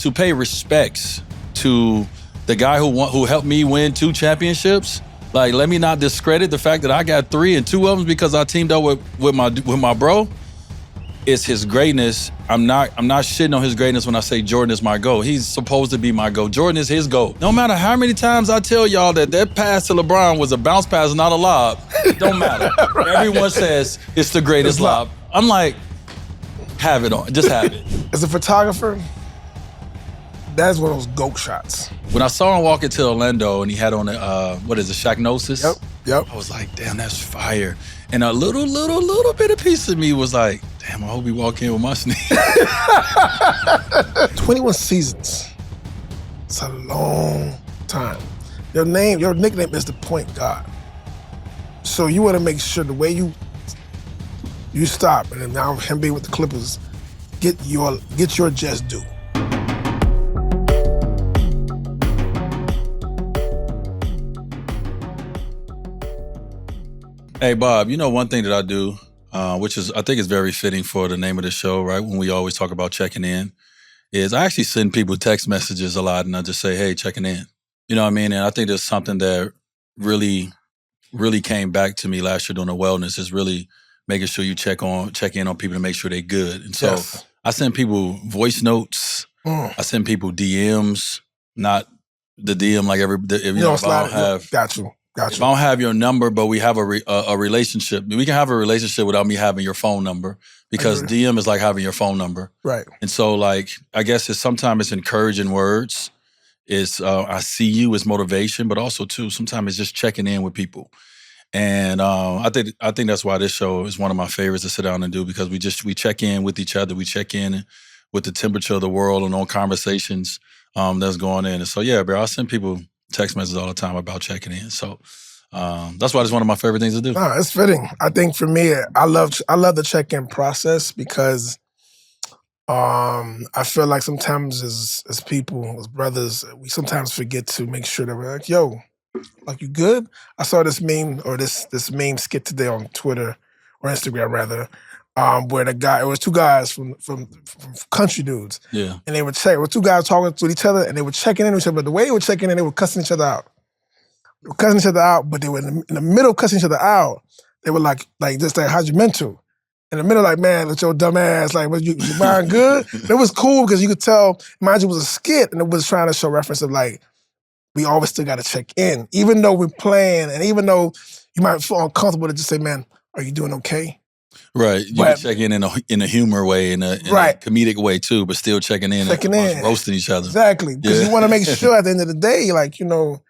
to pay respects to the guy who helped me win 2 championships. Like, let me not discredit the fact that I got 3 and 2 of them because I teamed up with my bro. It's his greatness. I'm not shitting on his greatness when I say Jordan is my GOAT. He's supposed to be my GOAT. Jordan is his GOAT. No matter how many times I tell y'all that pass to LeBron was a bounce pass, not a lob, it don't matter. Right. Everyone says it's the greatest lob. I'm like, have it on. Just have it. As a photographer, that's one of those GOAT shots. When I saw him walk into Orlando and he had on Shaqnosis? Yep. I was like, damn, that's fire. And a little bit of piece of me was like, damn, I hope he walk in with my sneakers. 21 seasons. It's a long time. Your nickname is the point guard. So you want to make sure the way you stop, and now him being with the Clippers, get your just due. Hey, Bob, you know one thing that I do, which I think is very fitting for the name of the show, right? When we always talk about checking in, is I actually send people text messages a lot and I just say, hey, checking in. You know what I mean? And I think there's something that really came back to me last year during the wellness is really making sure you check in on people to make sure they're good. And so I send people voice notes. I send people DMs, not the DM like if I don't have. Got you. If I don't have your number, but we have a relationship, we can have a relationship without me having your phone number because DM is like having your phone number. Right. And so, like, I guess sometimes it's encouraging words. It's I see you as motivation, but also too sometimes it's just checking in with people. And I think that's why this show is one of my favorites to sit down and do because we check in with each other, we check in with the temperature of the world and on conversations that's going in. And so yeah, bro, I send people text messages all the time about checking in. So that's why it's one of my favorite things to do. No, it's fitting. I think for me, I love the check-in process because I feel like sometimes as people, as brothers, we sometimes forget to make sure that we're like, yo, like, you good? I saw this meme or this meme skit today on Twitter or Instagram rather, where it was 2 guys from country dudes. Yeah. And they would check, it was 2 guys talking to each other and they were checking in with each other, but the way they were checking in, they were cussing each other out. They were cussing each other out, but they were in the middle of cussing each other out. They were like just like, how'd you mental? In the middle, like, man, with your dumb ass, like, you mind good? It was cool because you could tell, mind you, it was a skit and it was trying to show reference of like, we always still got to check in. Even though we're playing and even though you might feel uncomfortable to just say, man, are you doing okay? Right. You can check in a humor way, in a comedic way too, but still checking in. Roasting each other. Exactly. Because you want to make sure at the end of the day, like, you know,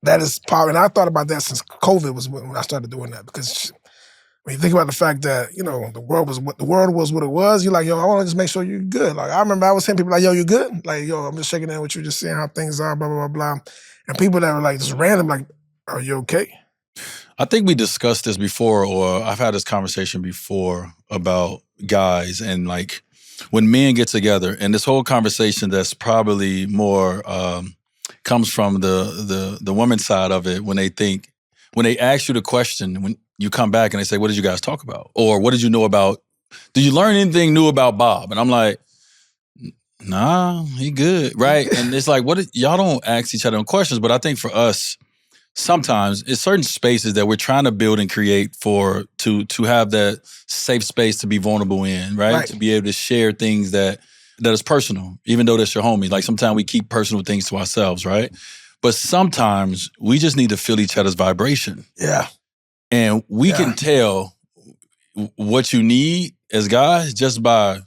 that is power. And I thought about that since COVID was when I started doing that. Because when you think about the fact that, you know, the world was what it was, you're like, yo, I want to just make sure you're good. Like, I remember I was saying people like, yo, you good? Like, yo, I'm just checking in with you, just seeing how things are, blah, blah, blah, blah. And people that were like just random, like, are you okay? I think we discussed this before, or I've had this conversation before about guys and like when men get together, and this whole conversation that's probably more comes from the women's side of it when they ask you the question, when you come back and they say, what did you guys talk about? Or what did you know about, did you learn anything new about Bob? And I'm like, nah, he good, right? And it's like, y'all don't ask each other questions, but I think for us, sometimes it's certain spaces that we're trying to build and create to have that safe space to be vulnerable in, right? To be able to share things that is personal, even though that's your homie. Like sometimes we keep personal things to ourselves, right? But sometimes we just need to feel each other's vibration. Yeah. And we can tell what you need as guys just by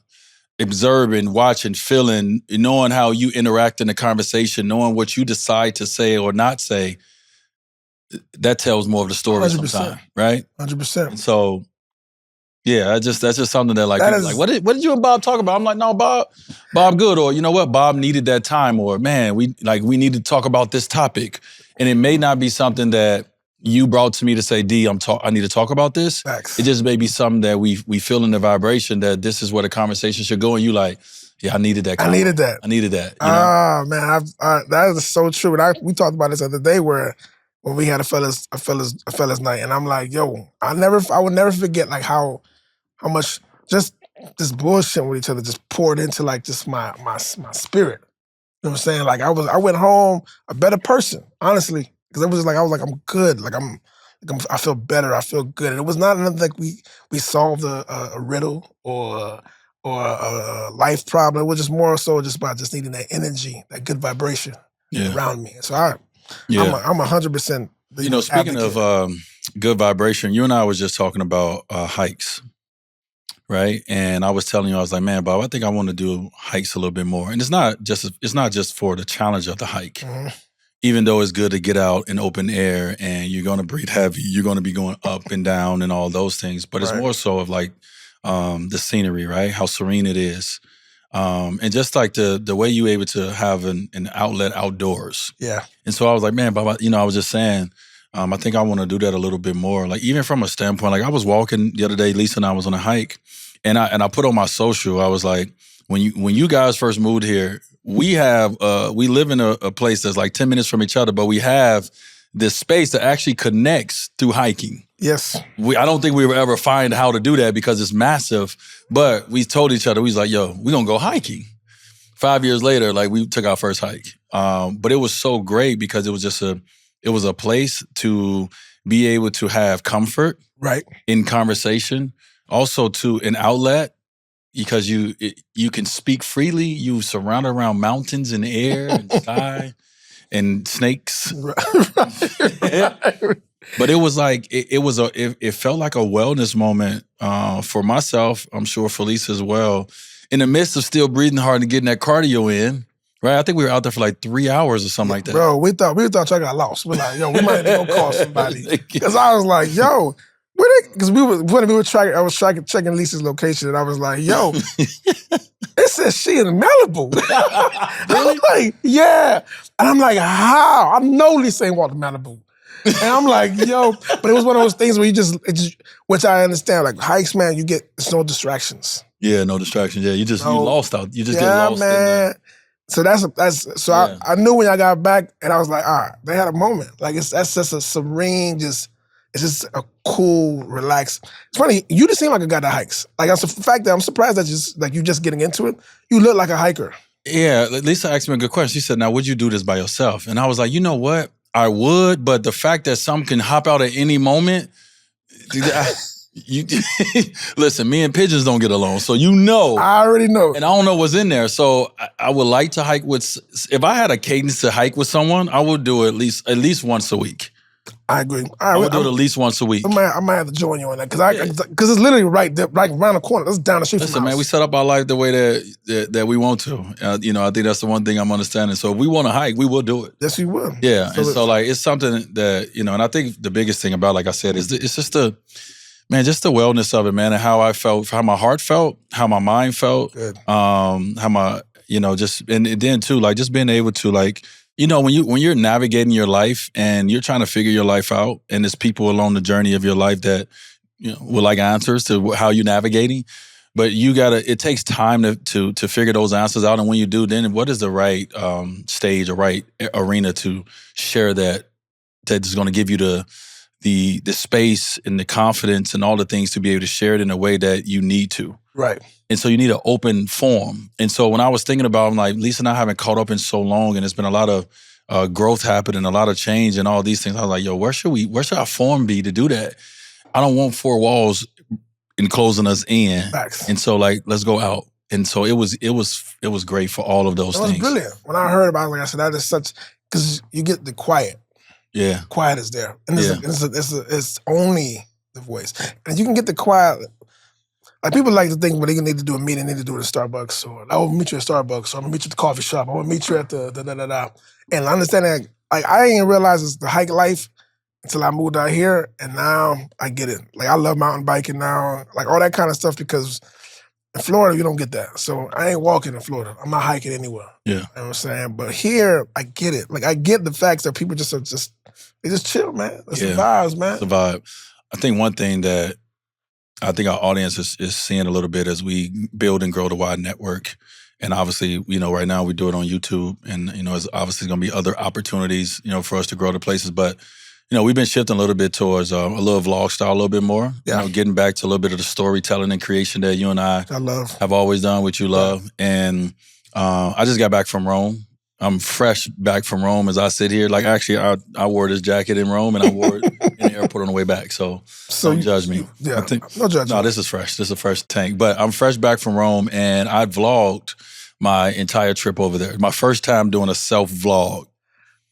observing, watching, feeling, knowing how you interact in the conversation, knowing what you decide to say or not say. That tells more of the story 100%. sometimes, right? 100%. And so, yeah, that's just something that like, like, what did you and Bob talk about? I'm like, no, Bob good, or you know what, Bob needed that time, or man, we need to talk about this topic, and it may not be something that you brought to me to say, D, I need to talk about this. Facts. It just may be something that we feel in the vibration that this is where the conversation should go, and you like, yeah, I needed that. I needed that. You know? Man, that is so true. And we talked about this the other day when we had a fellas night, and I'm like, yo, I would never forget like how much just this bullshit with each other just poured into like just my spirit. know what I'm saying? Like I went home a better person, honestly, because it was just like I was like I'm good, I feel better, I feel good, and it was not nothing like we solved a riddle or a life problem. It was just more so just about just needing that energy, that good vibration around me. So I'm 100%. Speaking of good vibration, you and I was just talking about hikes, right? And I was telling you, I was like, man, Bob, I think I want to do hikes a little bit more. And it's not just for the challenge of the hike. Mm-hmm. Even though it's good to get out in open air and you're going to breathe heavy, you're going to be going up and down and all those things. But it's more so of like the scenery, right? How serene it is. And just like the way you able to have an outlet outdoors. Yeah. And so I was like, man, Bob, I was just saying, I think I want to do that a little bit more. Like even from a standpoint, like I was walking the other day, Lisa and I was on a hike, and I put on my social, I was like, when you guys first moved here, we live in a place that's like 10 minutes from each other, but we have this space that actually connects through hiking. Yes. I don't think we will ever find how to do that because it's massive, but we told each other, we was like, yo, we're going to go hiking. 5 years later, like we took our first hike. But it was so great because it was a place to be able to have comfort in conversation, also to an outlet, because you can speak freely. You surrounded around mountains and air and sky and snakes. But it was like it felt like a wellness moment for myself. I'm sure for Lisa as well. In the midst of still breathing hard and getting that cardio in, right? I think we were out there for like 3 hours or something like that. Bro, we thought I got lost. We're like, yo, we might need to go call somebody. Because I was like, yo. Because I was checking Lisa's location, and I was like, yo, it says she in Malibu. I was like, yeah. And I'm like, how? I know Lisa ain't walked to Malibu. And I'm like, yo, but it was one of those things where which I understand, like hikes, man, it's no distractions. Yeah, no distractions. Yeah, you lost out. You just get lost. Yeah, man. So I knew when I got back, and I was like, all right, they had a moment. Like that's just a serene, it's just a cool, relaxed. It's funny, you just seem like a guy that hikes. Like, the fact that I'm surprised that you just getting into it, you look like a hiker. Yeah, Lisa asked me a good question. She said, now, would you do this by yourself? And I was like, you know what? I would, but the fact that some can hop out at any moment, listen, me and pigeons don't get along, so I already know. And I don't know what's in there. So I would like to hike if I had a cadence to hike with someone, I would do it at least once a week. I agree. I would do it at least once a week. I might have to join you on that because it's literally right around the corner. That's down the street. Listen, man, we set up our life the way that we want to. I think that's the one thing I'm understanding. So if we want to hike, we will do it. Yes, we will. Yeah, so like it's something that and I think the biggest thing about, like I said, is it's just the wellness of it, man, and how I felt, how my heart felt, how my mind felt, good. How my just and then too, like just being able to like. When you're navigating your life and you're trying to figure your life out, and there's people along the journey of your life that would like answers to how you're navigating, but it takes time to figure those answers out. And when you do, then what is the right stage or right arena to share that is going to give you the space and the confidence and all the things to be able to share it in a way that you need to. Right. And so you need an open forum. And so when I was thinking about, I'm like, Lisa and I haven't caught up in so long, and there's been a lot of growth happening, a lot of change and all these things. I was like, yo, where should our forum be to do that? I don't want four walls enclosing us in. Facts. And so like, let's go out. And so it was great for all of those things. It was brilliant. When I heard about it, like I said, that is because you get the quiet. Yeah. Quiet is there. And it's only the voice. And you can get the quiet. Like people like to think, well, they need to do a meeting, they need to do it at Starbucks, or I will meet you at Starbucks, or I'm gonna meet you at the coffee shop, I will meet you at the da-da-da-da. And I understand that, like I didn't realize it's the hike life until I moved out here, and now I get it. Like I love mountain biking now, like all that kind of stuff, because in Florida, you don't get that. So I ain't walking in Florida. I'm not hiking anywhere. Yeah. You know what I'm saying? But here, I get it. Like I get the facts that people they just chill, man. It's the vibes, man. It's a vibe. I think one thing that I think our audience is seeing a little bit as we build and grow the wide network. And obviously, right now we do it on YouTube, and, there's obviously going to be other opportunities, for us to grow the places. But, we've been shifting a little bit towards a little vlog style a little bit more. Yeah. Getting back to a little bit of the storytelling and creation that you and I love, have always done, which you love. And I just got back from Rome I'm fresh back from Rome as I sit here. Like, actually, I wore this jacket in Rome, and I wore it in the airport on the way back. So don't judge me. Yeah, I think, no judgment. No, this is fresh. This is a fresh tank. But I'm fresh back from Rome, and I vlogged my entire trip over there. My first time doing a self-vlog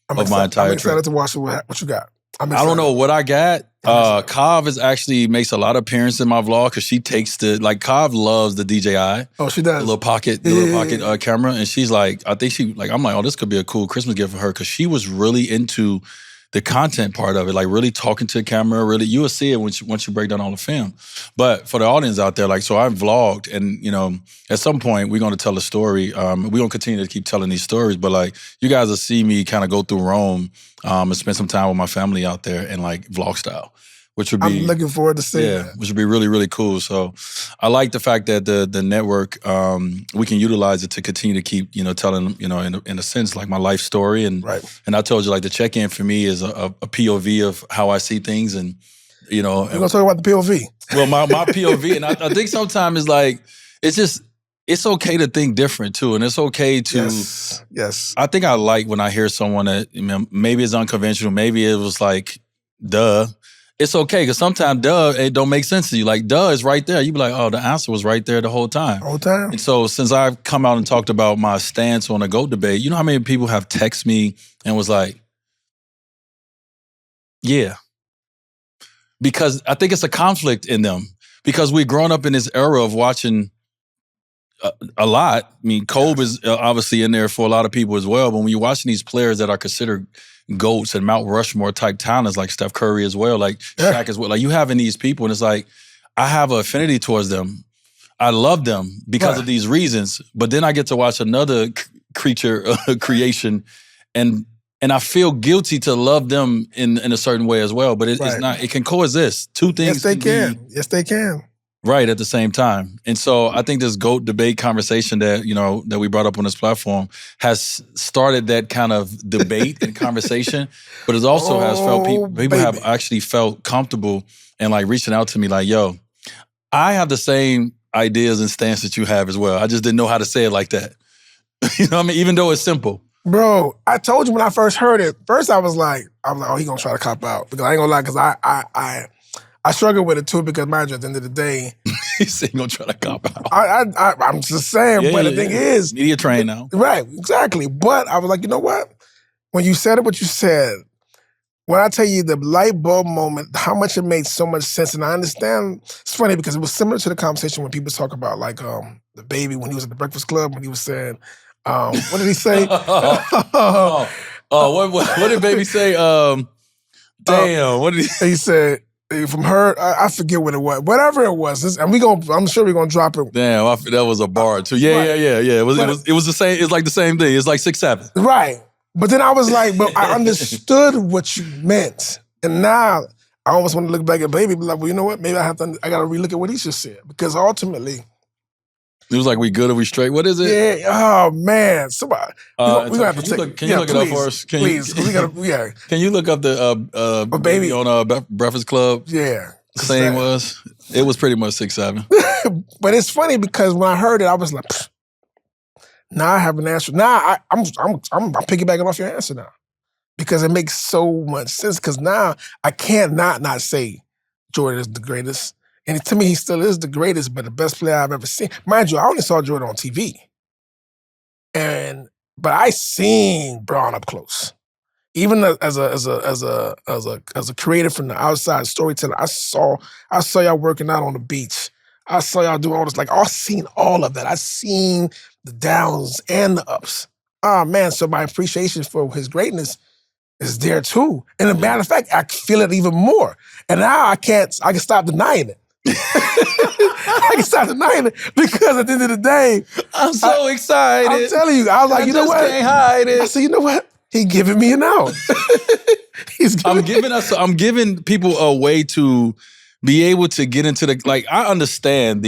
of my entire I'm excited trip. to watch what you got. I don't know what I got. Kav makes a lot of appearances in my vlog because she takes Kav loves the DJI. Oh, she does. The little pocket camera. And she's like, I'm like, oh, this could be a cool Christmas gift for her because she was really into the content part of it, like really talking to the camera, really, you will see it once you break down all the film. But for the audience out there, like, so I vlogged and, you know, at some point we're going to tell a story. We're going to continue to keep telling these stories, but like, you guys will see me kind of go through Rome and spend some time with my family out there in like vlog style. Which would be, I'm looking forward to seeing that. Which would be really, really cool. So I like the fact that the network, we can utilize it to continue to keep, you know, telling, you know, in a sense, like my life story. And and I told you, like, the check-in for me is a POV of how I see things. And, you know. We're going to talk about the POV. Well, my POV, and I think sometimes it's like, it's okay to think different too. And it's okay to. Yes. I think I like when I hear someone that, you know, maybe it's unconventional, maybe it was like, duh. It's okay, because sometimes duh, it don't make sense to you. Like, duh is right there. You be like, oh, the answer was right there the whole time. And so since I've come out and talked about my stance on the GOAT debate, you know how many people have texted me and was like, yeah. Because I think it's a conflict in them. Because we've grown up in this era of watching a lot. I mean, Kobe is obviously in there for a lot of people as well. But when you're watching these players that are considered GOATs and Mount Rushmore type talents, like Steph Curry as well, like Shaq as well, like you having these people, and it's like, I have an affinity towards them. I love them because of these reasons. But then I get to watch another creation, and I feel guilty to love them in a certain way as well. But it's not. It can coexist. Two things. Yes, they can. Right, at the same time. And so I think this GOAT debate conversation that, you know, that we brought up on this platform has started that kind of debate and conversation, but it also has felt people have actually felt comfortable and like reaching out to me like, yo, I have the same ideas and stance that you have as well. I just didn't know how to say it like that. You know what I mean? Even though it's simple. Bro, I told you when I first heard it, first I was like, oh, he gonna try to cop out. Because I ain't gonna lie, because I struggle with it too, because mind you, at the end of the day, he's saying gonna try to cop out. I'm just saying, but the thing is, media trained now, right? Exactly. But I was like, you know what? When you said what you said, when I tell you the light bulb moment, how much it made so much sense, and I understand. It's funny because it was similar to the conversation when people talk about like the baby when he was at the Breakfast Club when he was saying, what did he say? What did baby say? Damn, what did he said? From her, I forget what it was. Whatever it was, and I'm sure we're gonna drop it. Damn, that was a bar too. Yeah. It was the same. It's like the same thing. It's like 6'7". Right, but then I was like, but I understood what you meant, and now I almost want to look back at baby, and be like, well, you know what? Maybe I gotta relook at what he just said, because ultimately. It was like, we good or we straight? What is it? Yeah. Oh man. Somebody. We gonna have to take. Can you look it up for us? Please. We gotta. Yeah. Can you look up the baby on Breakfast Club? Yeah. Saying it was pretty much 6'7". But it's funny because when I heard it, I was like, pfft. Now I have an answer. Now I'm piggybacking off your answer now, because it makes so much sense. Because now I can't not say Jordan is the greatest. And to me, he still is the greatest, but the best player I've ever seen. Mind you, I only saw Jordan on TV. But I seen Bron up close. Even as a creator from the outside storyteller, I saw y'all working out on the beach. I saw y'all do all this. Like, I've seen all of that. I've seen the downs and the ups. Oh man, so my appreciation for his greatness is there too. And as a matter of fact, I feel it even more. And now I can stop denying it. I can stop denying it, because at the end of the day, I'm so excited. I'm telling you, I was like, you know what? Can't hide it. I said, you know what? He giving me an out. I'm giving people a way to be able to get into I understand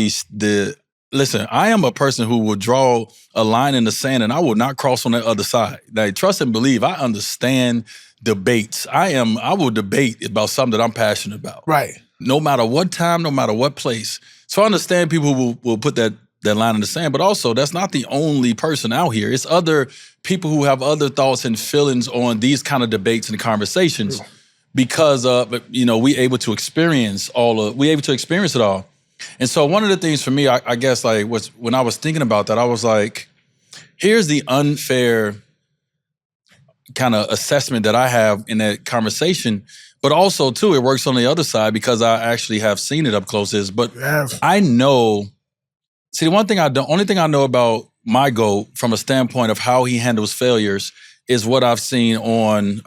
listen, I am a person who will draw a line in the sand and I will not cross on the other side. Like, trust and believe, I understand debates. I will debate about something that I'm passionate about. Right. No matter what time, no matter what place. So I understand people who will put that that line in the sand. But also, that's not the only person out here. It's other people who have other thoughts and feelings on these kind of debates and conversations because we able to experience it all. And so one of the things for me, I guess, like, was when I was thinking about that, I was like, here's the unfair kind of assessment that I have in that conversation. But also, too, it works on the other side because I actually have seen it up close. I know. See, only thing I know about my GOAT from a standpoint of how he handles failures is what I've seen on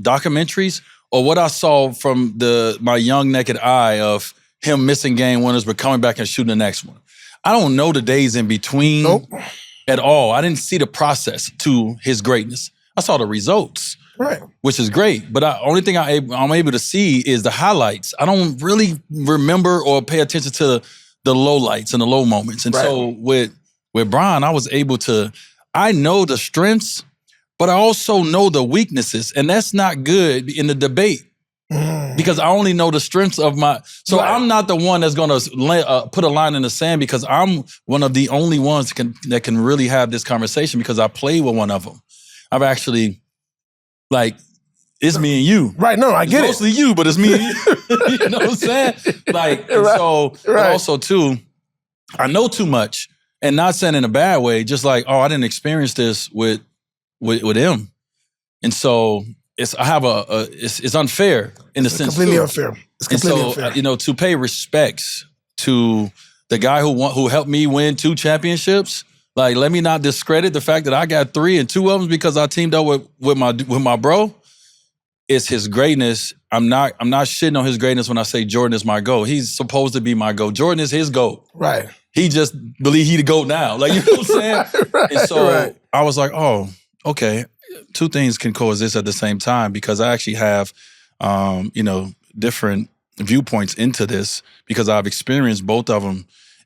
documentaries or what I saw from my young naked eye of him missing game winners but coming back and shooting the next one. I don't know the days in between at all. I didn't see the process to his greatness. I saw the results. Right. Which is great. But the only thing I'm able to see is the highlights. I don't really remember or pay attention to the low lights and the low moments. And so with Bron, I was able to, I know the strengths, but I also know the weaknesses. And that's not good in the debate because I only know the strengths of I'm not the one that's going to put a line in the sand because I'm one of the only ones that can really have this conversation because I played with one of them. I've actually... Like, it's me and you. Right, no, I get it. It's mostly you, but it's me and you. You know what I'm saying? Like, but also, too, I know too much. And not saying in a bad way, just like, I didn't experience this with him. And so, it's unfair in the sense, completely unfair. It's completely unfair. To pay respects to the guy who helped me win 2 championships. Like, let me not discredit the fact that I got 3 and 2 of them because I teamed up with my bro. It's his greatness. I'm not shitting on his greatness when I say Jordan is my GOAT. He's supposed to be my GOAT. Jordan is his GOAT. Right. He just believe he the GOAT now. Like, you know what I'm saying? And so I was like, oh, okay. 2 things can coexist at the same time because I actually have, different viewpoints into this because I've experienced both of them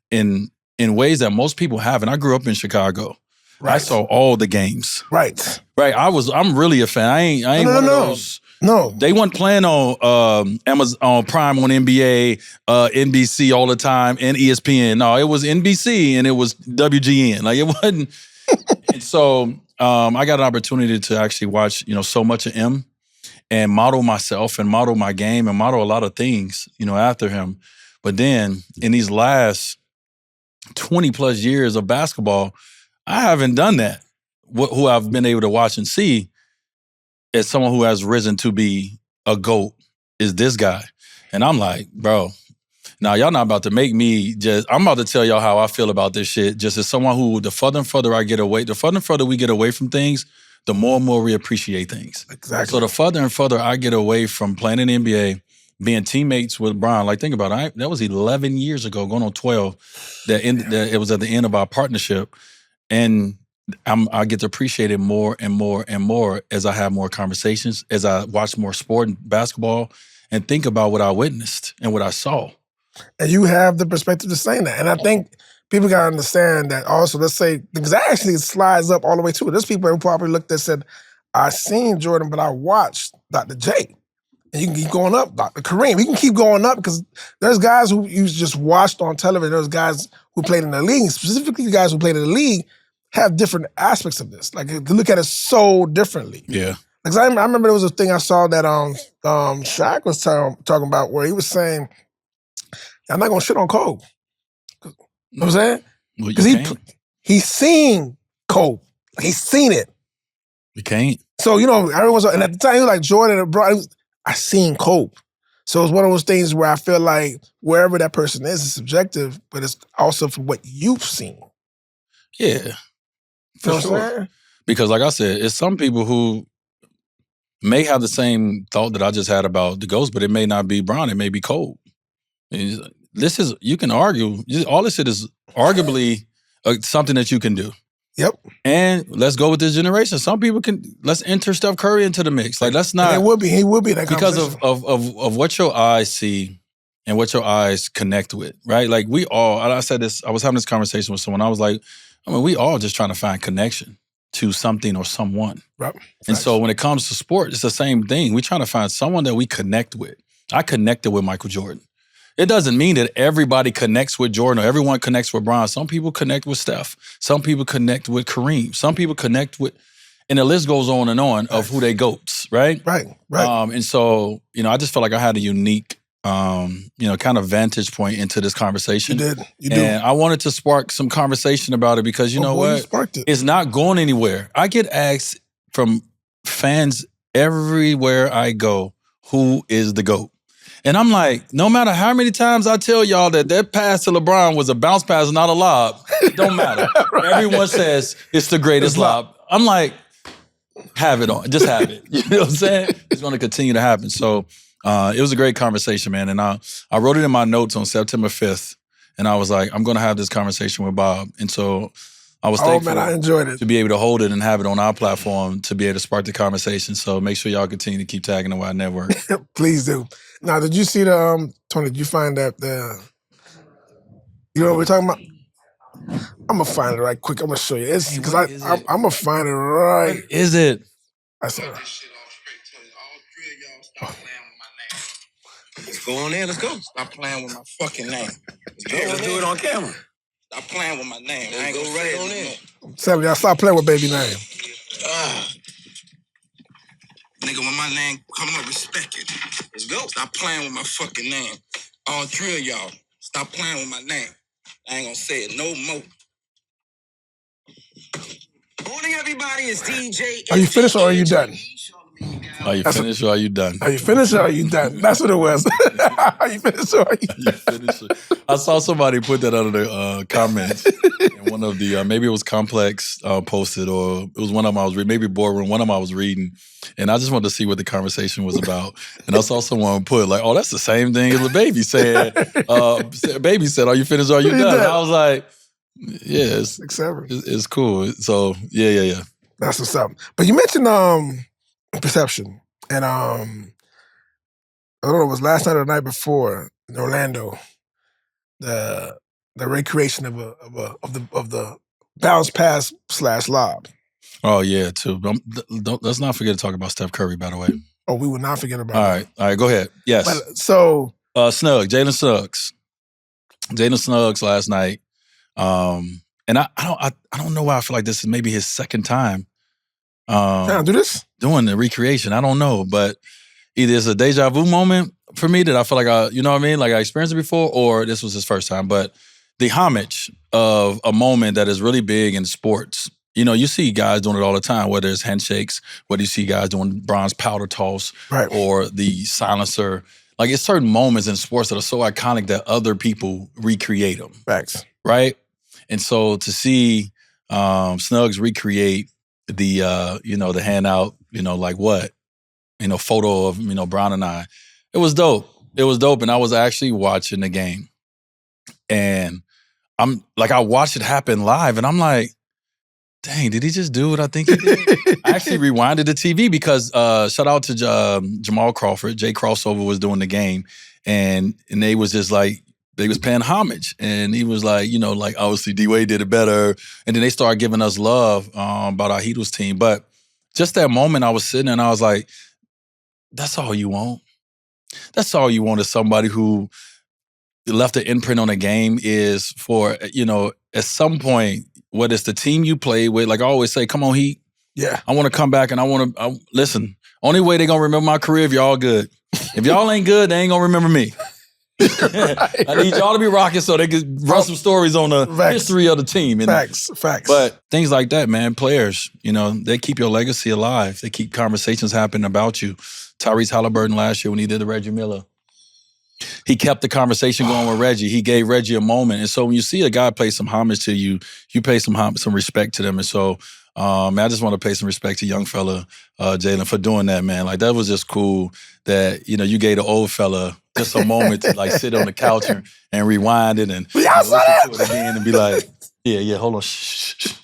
in ways that most people haven't. I grew up in Chicago. Right. I saw all the games. Right. I'm really a fan. I ain't one of those. No. They weren't playing on Amazon Prime on NBA, NBC all the time, and ESPN. No, it was NBC and it was WGN. Like, it wasn't. And so I got an opportunity to actually watch, so much of him and model myself and model my game and model a lot of things, after him. But then in these last 20 plus years of basketball, I haven't done that. Who I've been able to watch and see as someone who has risen to be a GOAT is this guy. And I'm like, bro, now y'all not about to make me I'm about to tell y'all how I feel about this shit. Just as someone who, the further and further we get away from things, the more and more we appreciate things. Exactly. So the further and further I get away from playing in the NBA, being teammates with Bron, like, think about it. That was 11 years ago, going on 12. It was at the end of our partnership, and I get to appreciate it more and more and more as I have more conversations, as I watch more sport and basketball, and think about what I witnessed and what I saw. And you have the perspective to saying that, and I think people gotta understand that also. Let's say because that actually slides up all the way to it. There's people who probably looked at and said, "I seen Jordan, but I watched Dr. J." And you can keep going up, Dr. Kareem. You can keep going up because there's guys who you just watched on television. There's guys who played in the league, specifically the guys who played in the league, have different aspects of this. Like, you look at it so differently. Yeah. Because I remember there was a thing I saw that Shaq was talking about where he was saying, I'm not going to shit on Kobe. You know what I'm saying? Because he's seen Kobe. He's seen it. You can't. So, everyone's, and at the time, he was like Jordan and LeBron, I seen Kobe. So it's one of those things where I feel like wherever that person is, it's subjective, but it's also for what you've seen. Yeah, for sure. Because like I said, it's some people who may have the same thought that I just had about the GOATs, but it may not be Bron, it may be Kobe. You can argue, all this shit is arguably something that you can do. Yep. And let's go with this generation. Some people let's enter Steph Curry into the mix. Like, let's not. He would be that because of what your eyes see and what your eyes connect with, right? Like, we all, and I said this, I was having this conversation with someone. I was like, we all just trying to find connection to something or someone. Right. And so when it comes to sport, it's the same thing. We're trying to find someone that we connect with. I connected with Michael Jordan. It doesn't mean that everybody connects with Jordan or everyone connects with Bron. Some people connect with Steph. Some people connect with Kareem. Some people connect with, and the list goes on and on of who they goats, right? Right. And so, I just felt like I had a unique, kind of vantage point into this conversation. You did. You And I wanted to spark some conversation about it because you know what? You sparked it. It's not going anywhere. I get asked from fans everywhere I go, who is the GOAT? And I'm like, no matter how many times I tell y'all that pass to LeBron was a bounce pass, not a lob, it don't matter. Right. Everyone says it's the greatest lob. I'm like, have it on. Just have it. You know what I'm saying? It's going to continue to happen. So it was a great conversation, man. And I wrote it in my notes on September 5th. And I was like, I'm going to have this conversation with Bob. And so I was thankful I enjoyed it. to be able to hold it and have it on our platform to be able to spark the conversation. So make sure y'all continue to keep tagging the Wide Network. Please do. Now, did you see Tony, did you find that you know what we're talking about? I'm going to find it right quick. I'm going to show you. It's because I'm going to find it right. What is it? I said, let's go on there. Let's go. Stop playing with my fucking name. Let's do it on camera. Stop playing with my name. I ain't gonna right on there. I'm telling y'all, stop playing with baby name. Nigga, when my name come up, respect it. Let's go. Stop playing with my fucking name. All three of y'all, stop playing with my name. I ain't gonna say it no more. Morning, everybody. It's DJ. Are you finished or are you done? Are you finished or are you done? Are you finished or are you done? That's what it was. Are you finished or are you done? Finished? I saw somebody put that under the comments. And one of the, maybe it was Complex posted, or it was one of them I was reading, maybe Boardroom, one of them I was reading. And I just wanted to see what the conversation was about. And I saw someone put like, oh, that's the same thing as the baby said. Baby said, are you finished or are you done? And I was like, yeah, it's cool. So, yeah. That's what's up. But you mentioned perception. And I don't know, it was last night or the night before in Orlando, the recreation of the bounce pass / lob. Oh yeah, too. Let's not forget to talk about Steph Curry, by the way. Oh, we will not forget about that. All right, go ahead. Yes. But, so Jalen Snuggs last night. And I don't know why I feel like this is maybe his second time. Can I do this? Doing the recreation. I don't know, but either it's a deja vu moment for me that I feel like like I experienced it before, or this was his first time. But the homage of a moment that is really big in sports. You see guys doing it all the time, whether it's handshakes, whether you see guys doing bronze powder toss, right, or the silencer. Like, it's certain moments in sports that are so iconic that other people recreate them. Facts. Right? And so to see Snuggs recreate the the handout, like what? Photo of, Bron and I. It was dope. And I was actually watching the game. And I'm like, I watched it happen live, and I'm like, dang, did he just do what I think he did? I actually rewinded the TV because shout out to Jamal Crawford. Jay Crossover was doing the game, and they was just like, they was paying homage. And he was like, obviously Dwade did it better. And then they started giving us love about our Heatles team. But just that moment, I was sitting and I was like, that's all you want. That's all you want is somebody who left an imprint on a game is for, at some point, whether it's the team you play with, like I always say, come on, Heat. Yeah. I want to come back and I want to, listen, only way they going to remember my career if y'all good. If y'all ain't good, they ain't going to remember me. Right. I need y'all to be rocking so they can run some stories on the history of the team. And, Facts. But things like that, man, players, they keep your legacy alive. They keep conversations happening about you. Tyrese Halliburton last year when he did the Reggie Miller, he kept the conversation going with Reggie. He gave Reggie a moment. And so when you see a guy pay some homage to you, you pay some respect to them. And so I just want to pay some respect to young fella Jalen for doing that, man. Like, that was just cool that, you gave the old fella just a moment to like sit on the couch and rewind it and listen to it again and be like, yeah, hold on. Shh.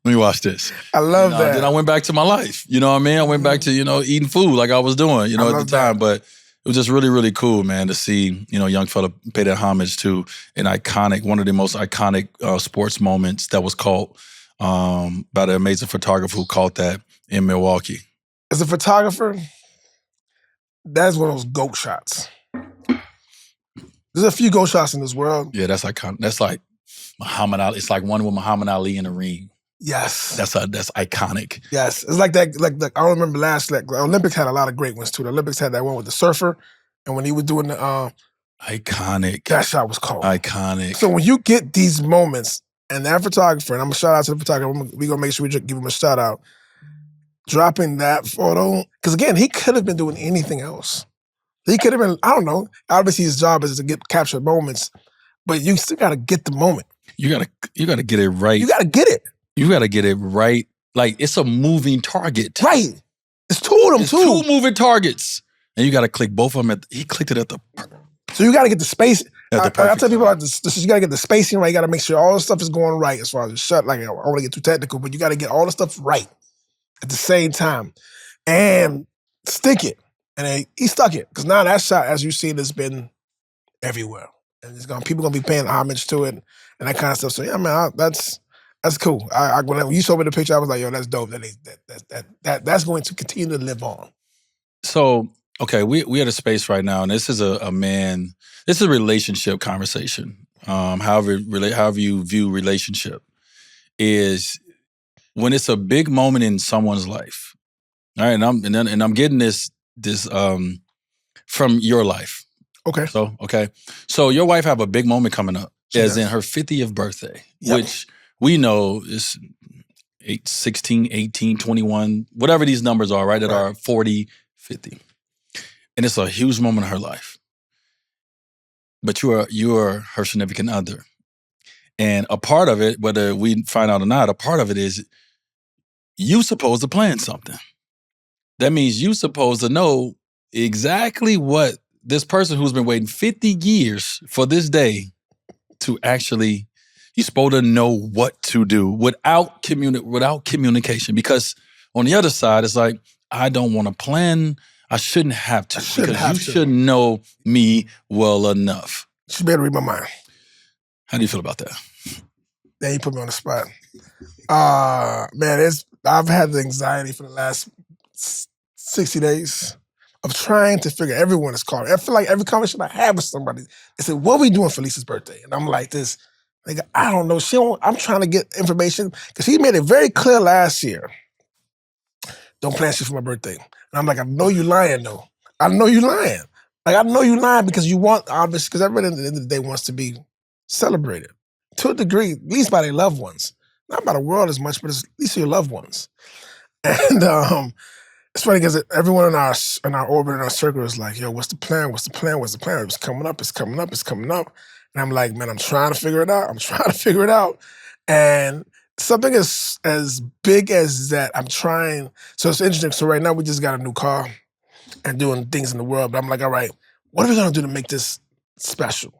Let me watch this. I love that. Then I went back to my life. You know what I mean? I went back to, eating food like I was doing, at the time. But it was just really, really cool, man, to see, young fella pay that homage to one of the most iconic sports moments that was caught by the amazing photographer who caught that in Milwaukee. As a photographer, that's one of those GOAT shots. There's a few goal shots in this world. Yeah, that's iconic. That's like Muhammad Ali. It's like one with Muhammad Ali in the ring. Yes. That's iconic. Yes. It's like that, like I don't remember the Olympics had a lot of great ones too. The Olympics had that one with the surfer, and when he was doing the iconic. That shot was cold. Iconic. So when you get these moments, and that photographer, and I'm gonna shout out to the photographer, we're gonna make sure we give him a shout out, dropping that photo, because again, he could have been doing anything else. He could have been, I don't know, obviously his job is to capture moments, but you still gotta get the moment. You gotta get it right. You gotta get it. You gotta get it right. Like, it's a moving target. Right. It's two of them, it's two moving targets. And you gotta click both of them he clicked it at the So you gotta get the space. I tell people about this, you gotta get the spacing right, you gotta make sure all the stuff is going right as far as the shot. Like, I don't wanna get too technical, but you gotta get all the stuff right at the same time. And stick it. And he stuck it. Because now that shot, as you see, has been everywhere. And people gonna be paying homage to it and that kind of stuff. So yeah, man, that's cool. When you showed me the picture, I was like, yo, that's dope. That's going to continue to live on. So, okay, we at a space right now, and this is a relationship conversation. However you view relationship is when it's a big moment in someone's life. All right, and I'm getting this from your life. Okay. So your wife have a big moment coming up, as in her 50th birthday, which we know is 16, 18, 21, whatever these numbers are, right? That are 40, 50. And it's a huge moment in her life. But you are her significant other. And a part of it, whether we find out or not, a part of it is you supposed to plan something. That means you supposed to know exactly what this person who's been waiting 50 years for this day to actually, you're supposed to know what to do without communication. Because on the other side, it's like, I don't want to plan. I shouldn't have to. You should know me well enough. You should be able to read my mind. How do you feel about that? Then you put me on the spot. Man, I've had the anxiety for the last 60 days of trying to figure. Everyone is calling. I feel like every conversation I have with somebody, they say, what are we doing for Lisa's birthday? And I'm like this, nigga, I don't know. I'm trying to get information because he made it very clear last year. Don't plan shit for my birthday. And I'm like, I know you lying though. I know you lying. Like, I know you lying because you want, obviously, because everybody at the end of the day wants to be celebrated. To a degree, at least by their loved ones. Not by the world as much, but at least your loved ones. And it's funny because everyone in our orbit, in our circle is like, yo, what's the plan? What's the plan? What's the plan? It's coming up, it's coming up, it's coming up. And I'm like, man, I'm trying to figure it out. And something as big as that, I'm trying. So it's interesting. So right now we just got a new car and doing things in the world. But I'm like, all right, what are we going to do to make this special?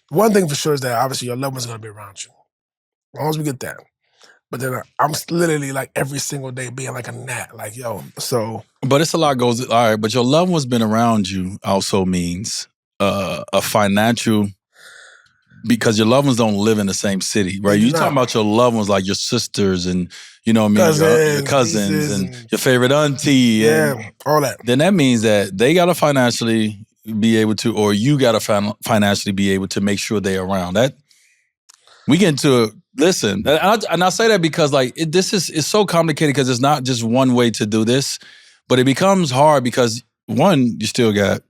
One thing for sure is that obviously your loved ones are going to be around you. As long as we get that. But then I'm literally like every single day being like a gnat, like, yo, so. But it's a lot goes, all right, but your loved one's been around you also means a financial, because your loved ones don't live in the same city, right? You talking about your loved ones like your sisters and, you know what I mean, your cousins and your favorite auntie. Yeah, and all that. Then that means that they got to financially be able to, or you got to financially be able to make sure they're around. That we get into, listen, and I say that because like it's so complicated because it's not just one way to do this, but it becomes hard because one, you still got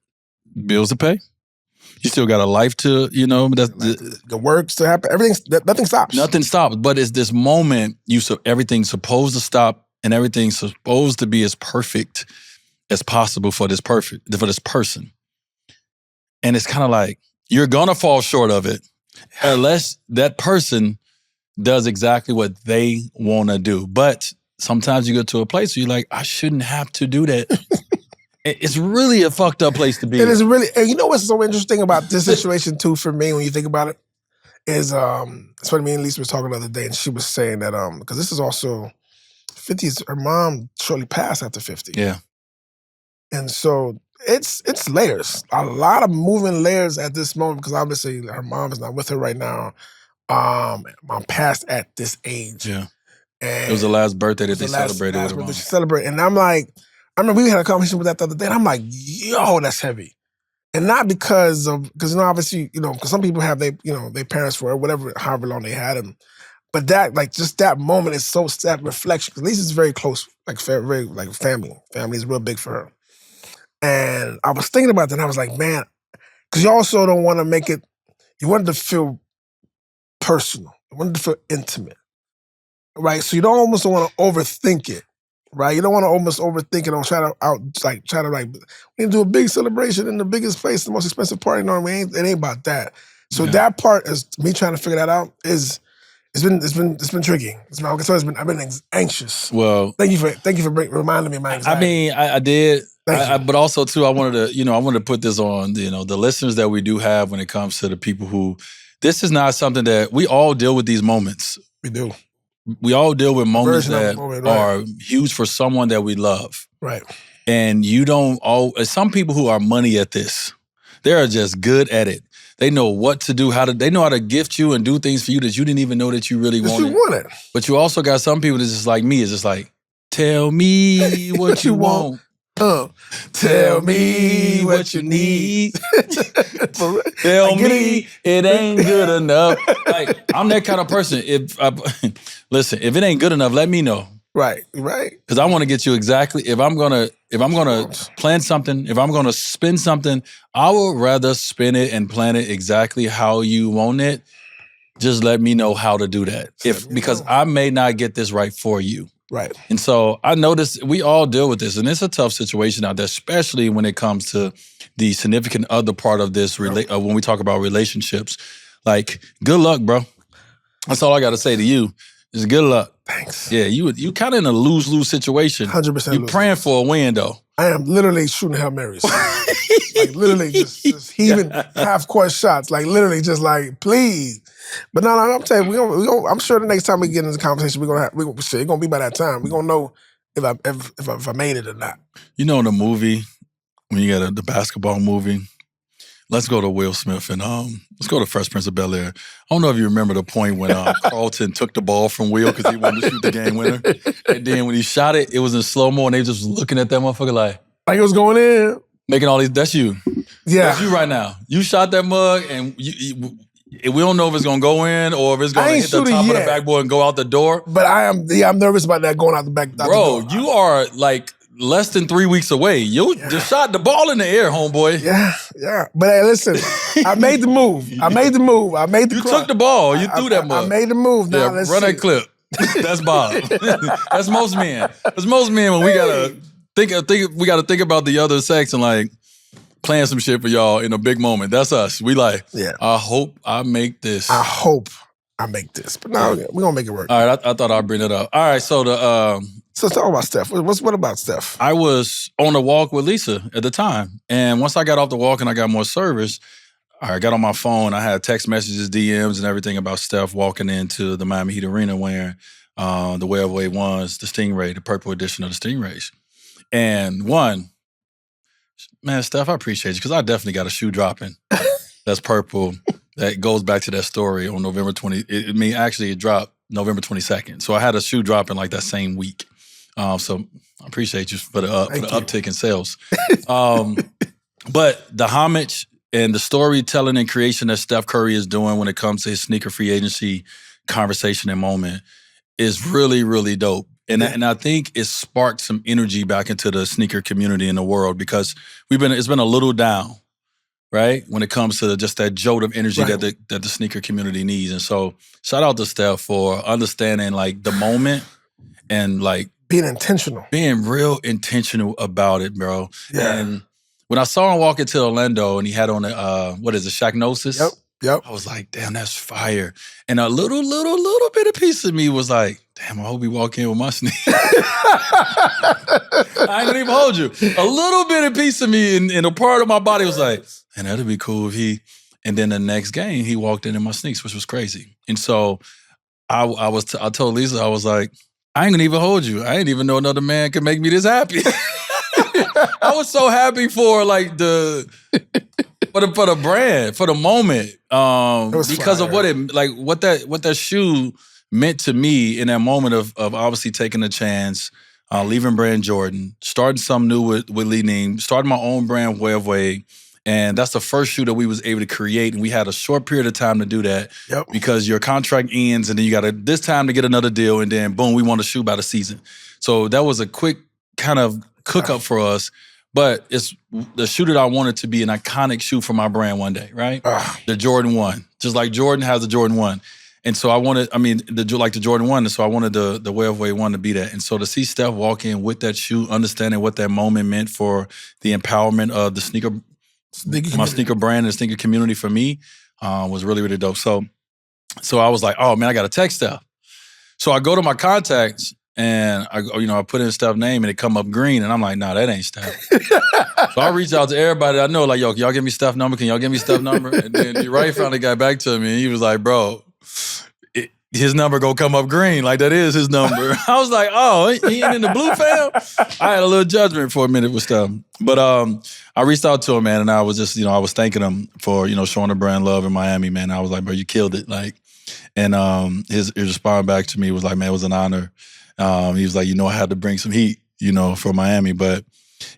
bills to pay. You still got a life to, you know, the work to happen. Nothing stops. Nothing stops. But it's this moment, everything's supposed to stop and everything's supposed to be as perfect as possible for this person. And it's kind of like, you're gonna fall short of it unless that person does exactly what they wanna do. But sometimes you go to a place where you're like, I shouldn't have to do that. It's really a fucked up place to be. It is really, and you know what's so interesting about this situation too for me when you think about it, is it's what me and Lisa was talking the other day, and she was saying that, because this is also 50s, her mom shortly passed after 50. Yeah. And so it's layers, a lot of moving layers at this moment, because obviously her mom is not with her right now. Mom passed at this age. Yeah. And it was the last birthday that they celebrated with her mom. She celebrated, and I'm like, I remember we had a conversation with that the other day, and I'm like, yo, that's heavy. And not because obviously, because some people have their parents for whatever, however long they had them. But that, like, just that moment is that reflection. Because Lisa's very close, like, very, like, family. Family is real big for her. And I was thinking about that, and I was like, man, because you also don't want to make it, you want it to feel personal. You want it to feel intimate, right? So you don't almost want to overthink it, right? You don't want to almost overthink it or try to we need to do a big celebration in the biggest place, the most expensive party. No, it ain't about that. So that part is me trying to figure that out is. It's been tricky. I've been anxious. Well, thank you for reminding me of my anxiety. I mean, I did, but also too, I wanted to put this on, the listeners that we do have when it comes to the people who, this is not something that we all deal with these moments. We do. We all deal with moments that are huge for someone that we love. Right. And some people who are money at this, they are just good at it. They know what to do, they know how to gift you and do things for you that you didn't even know that you really wanted. You want it. But you also got some people that's just like me. It's just like, tell me what you want. Tell me what you need. Tell me it ain't good enough. Like, I'm that kind of person. Listen, if it ain't good enough, let me know. Right. Because I want to get you exactly. If I'm gonna plan something, if I'm gonna spend something, I would rather spend it and plan it exactly how you want it. Just let me know how to do that. Because I may not get this right for you. Right. And so I notice we all deal with this, and it's a tough situation out there, especially when it comes to the significant other part of this. When we talk about relationships, like, good luck, bro. That's all I got to say to you. Just good luck. Thanks. Yeah, you kind of in a lose-lose situation. 100%. You praying for a win, though. I am literally shooting Hail Marys. Like, literally just heaving half-court shots. Like, literally just like, please. But no, I'm telling you, I'm sure the next time we get into the conversation, it's gonna be by that time. We're gonna know if I made it or not. In the movie, when you got the basketball movie, let's go to Will Smith and let's go to Fresh Prince of Bel Air. I don't know if you remember the point when Carlton took the ball from Will because he wanted to shoot the game winner. And then when he shot it, it was in slow-mo and they just looking at that motherfucker like it was going in. Making all these, that's you. Yeah. That's you right now. You shot that mug and we don't know if it's going to go in or if it's going to hit the top of the backboard and go out the door. But I'm nervous about that going out the back door. Bro, you are like less than 3 weeks away. You just shot the ball in the air, homeboy. Yeah. But hey, listen, I made the move. You took the ball. You threw that mug. I made the move. Now let's run that clip. That's Bob. That's most men. That's most men when we gotta think. We gotta think about the other sex and like plan some shit for y'all in a big moment. That's us. We like. Yeah. I hope I make this. I hope I make this. But no, we're gonna make it work. All right. I thought I'd bring it up. All right. So So talk about Steph. What about Steph? I was on a walk with Lisa at the time. And once I got off the walk and I got more service, I got on my phone. I had text messages, DMs, and everything about Steph walking into the Miami Heat Arena wearing the Way of Wade ones, the Stingray, the purple edition of the Stingrays. And man, Steph, I appreciate you because I definitely got a shoe dropping that's purple that goes back to that story on November 20. It dropped November 22nd. So I had a shoe dropping like that same week. So I appreciate you for the uptick in sales. But the homage and the storytelling and creation that Steph Curry is doing when it comes to his sneaker free agency conversation and moment is really, really dope. And I think it sparked some energy back into the sneaker community in the world because it's been a little down, right? When it comes to just that jolt of energy that the sneaker community needs. And so shout out to Steph for understanding like the moment and like being intentional. Being real intentional about it, bro. Yeah. And when I saw him walk into Orlando and he had on Shaqnosis? Yep. I was like, damn, that's fire. And a little bit of piece of me was like, damn, I hope he walk in with my sneakers. I ain't gonna even hold you. A little bit of piece of me in a part of my body was like, man, that'd be cool if he. And then the next game, he walked in my sneaks, which was crazy. And so I told Lisa, I was like, I ain't gonna even hold you. I ain't even know another man could make me this happy. I was so happy for like for the brand, for the moment, because of what that shoe meant to me in that moment of obviously taking a chance, leaving brand Jordan, starting something new with Lee Neem, starting my own brand Way of Wade, And that's the first shoe that we was able to create. And we had a short period of time to do that because your contract ends and then you got this time to get another deal. And then boom, we want a shoe by the season. So that was a quick kind of cook up for us. But it's the shoe that I wanted to be an iconic shoe for my brand one day, right? The Jordan 1. Just like Jordan has the Jordan 1. And so I wanted, the Jordan 1, and so I wanted the Way of Wade 1 to be that. And so to see Steph walk in with that shoe, understanding what that moment meant for the empowerment of the my sneaker brand and the sneaker community for me was really, really dope. So I was like, oh man, I got to text Steph. So I go to my contacts and I put in Steph's name and it come up green and I'm like, nah, that ain't Steph. So I reached out to everybody I know, like, yo, can y'all give me Steph's number? Can y'all give me Steph's number? And then Ray finally got back to me and he was like, bro, his number gonna come up green. Like, that is his number. I was like, oh, he ain't in the blue fam? I had a little judgment for a minute with Steph. But I reached out to him, man, and I was just, I was thanking him for, showing the brand love in Miami, man. I was like, bro, you killed it. Like, and his response back to me was like, man, it was an honor. He was like, I had to bring some heat, for Miami. But,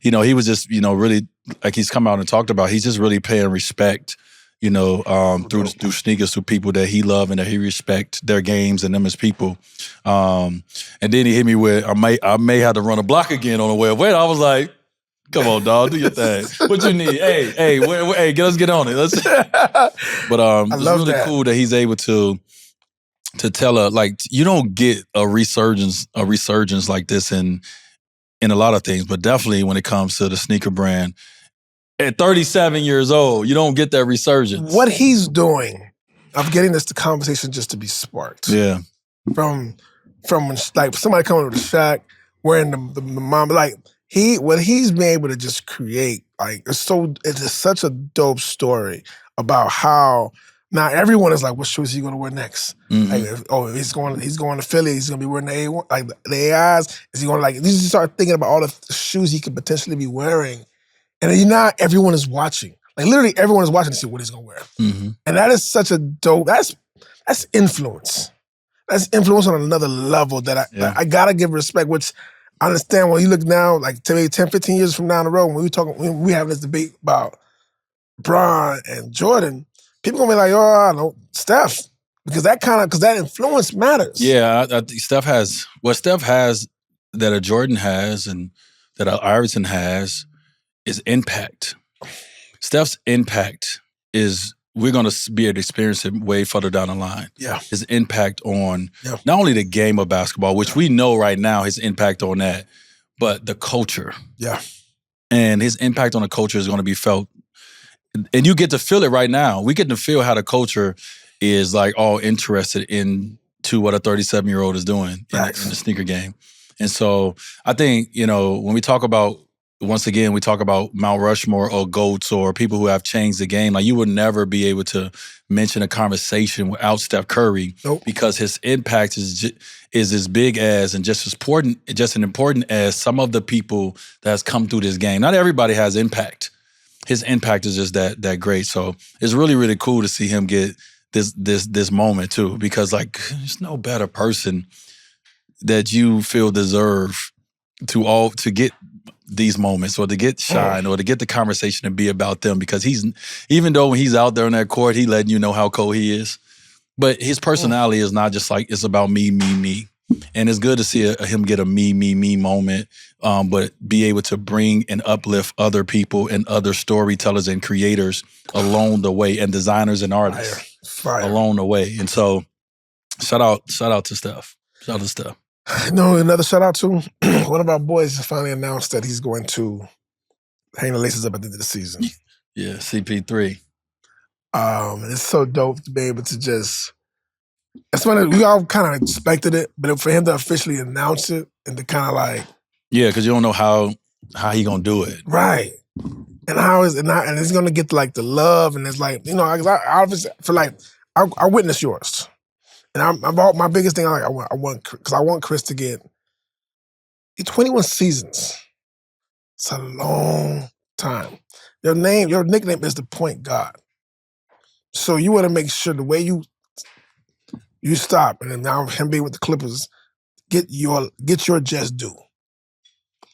he was just, really, like he's come out and talked about, he's just really paying respect, through sneakers to people that he love and that he respect their games and them as people. And then he hit me with, I may have to run a block again on the Way of Wade. I was like, come on, dog, do your thing. What you need? Hey, let's get on it. But it's really cool that he's able to tell her, like, you don't get a resurgence like this in a lot of things, but definitely when it comes to the sneaker brand. At 37 years old, you don't get that resurgence. What he's doing of getting this conversation just to be sparked. Yeah. From like somebody coming with a Shaq, wearing the mom, like what he's been able to just create, like it's just such a dope story about how now everyone is like, what shoe is he gonna wear next? Mm-hmm. Like, he's going to Philly, he's gonna be wearing the A1, like the AIs. Is he going like you start thinking about all the shoes he could potentially be wearing. And then not everyone is watching. Like literally everyone is watching to see what he's gonna wear. Mm-hmm. And that is such a dope, that's influence. That's influence on another level that I gotta give respect, which I understand when you look now, like maybe 10, 15 years from down the road, when we have this debate about Bron and Jordan, people gonna be like, oh, I know, Steph. Because that influence matters. Yeah, I think Steph has that a Jordan has and that a Iverson has is impact. Steph's impact is, we're going to be able to experience it way further down the line. Yeah. His impact on not only the game of basketball, which we know right now, his impact on that, but the culture. Yeah. And his impact on the culture is going to be felt. And you get to feel it right now. We get to feel how the culture is like all interested into what a 37-year-old is doing in the sneaker game. And so I think, when we talk about, once again, we talk about Mount Rushmore or GOATs or people who have changed the game. Like, you would never be able to mention a conversation without Steph Curry because his impact is as big as and just as important as some of the people that has come through this game. Not everybody has impact. His impact is just that great. So it's really, really cool to see him get this moment too, because like there's no better person that you feel deserve to get these moments or to get shine or to get the conversation and be about them, because even though when he's out there on that court, he letting you know how cold he is, but his personality is not just like, it's about me. And it's good to see him get a me moment, but be able to bring and uplift other people and other storytellers and creators along the way, and designers and artists along the way. And so shout out to Steph. Shout out to Steph. No, another shout out to one of our boys has finally announced that he's going to hang the laces up at the end of the season. Yeah, CP3. It's so dope to be able to just. It's funny, we all kind of expected it, but for him to officially announce it and to kind of like. Yeah, because you don't know how he gonna do it, right? And and it's gonna get like the love, and it's like I obviously feel like I witnessed yours. And my biggest thing, I want Chris to get 21 seasons. It's a long time. Your nickname is the point guard. So you want to make sure the way you stop, and then now him being with the Clippers, get your just due.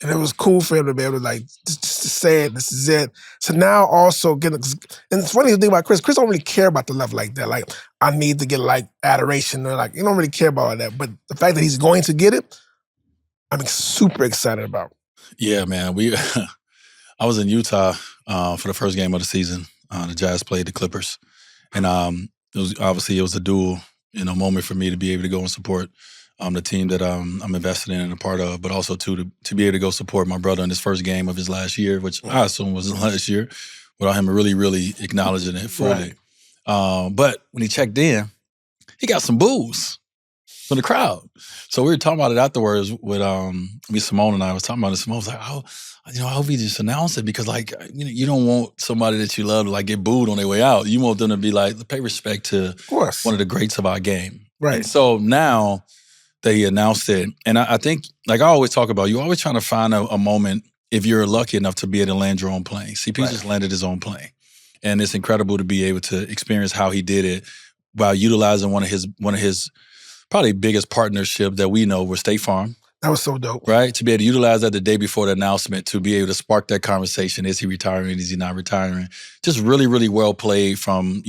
And it was cool for him to be able to just to say it, this is it. So now also getting, and it's funny to think about Chris. Chris don't really care about the love like that. Like, I need to get adoration or he don't really care about all that. But the fact that he's going to get it, I'm super excited about. Yeah, man. I was in Utah for the first game of the season. The Jazz played the Clippers. And it was a dual, moment for me to be able to go and support the team that I'm invested in and a part of, but also to be able to go support my brother in his first game of his last year, which I assume was his last year, without him really, really acknowledging it fully. Right. But when he checked in, he got some boos from the crowd. So we were talking about it afterwards with Simone and I was talking about it. Simone was like, I hope he just announced it because you don't want somebody that you love to get booed on their way out. You want them to be pay respect to one of the greats of our game. Right. And so now that he announced it, and I think, I always talk about, you're always trying to find a moment if you're lucky enough to be able to land your own plane. CP just landed his own plane. And it's incredible to be able to experience how he did it while utilizing one of his probably biggest partnership that we know was State Farm. That was so dope. Right? To be able to utilize that the day before the announcement, to be able to spark that conversation. Is he retiring? Is he not retiring? Just really, really well played from,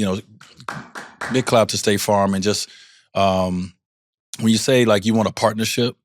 big clap to State Farm. And just when you say you want a partnership,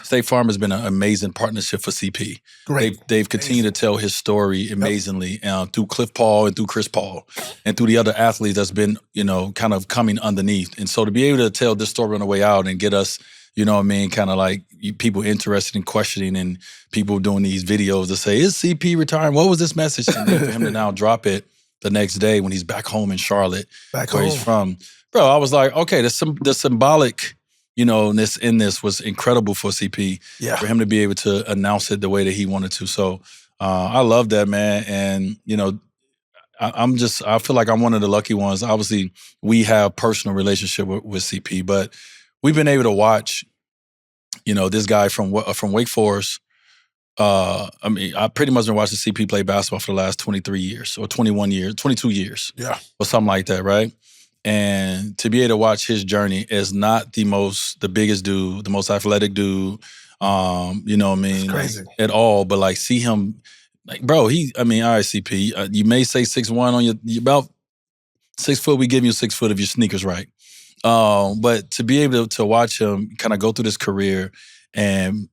State Farm has been an amazing partnership for CP. Great. They've continued to tell his story amazingly through Cliff Paul and through Chris Paul and through the other athletes that's been, kind of coming underneath. And so to be able to tell this story on the way out and get us, kind of people interested in questioning and people doing these videos to say, is CP retiring? What was this message? And then for him to now drop it the next day when he's back home in Charlotte, where he's from. Bro, I was like, okay, the symbolic in this was incredible for CP. Yeah. For him to be able to announce it the way that he wanted to. So I love that, man. And, I feel like I'm one of the lucky ones. Obviously, we have personal relationship with CP, but we've been able to watch, this guy from Wake Forest. I pretty much been watching CP play basketball for the last 23 years or 21 years, 22 years. Yeah. Or something like that, right? And to be able to watch his journey is not the biggest dude, the most athletic dude, It's crazy. at all. But see him, bro, all right, CP, you may say 6'1" on your about 6 foot. We give you 6 foot if your sneakers right. But to be able to watch him kind of go through this career and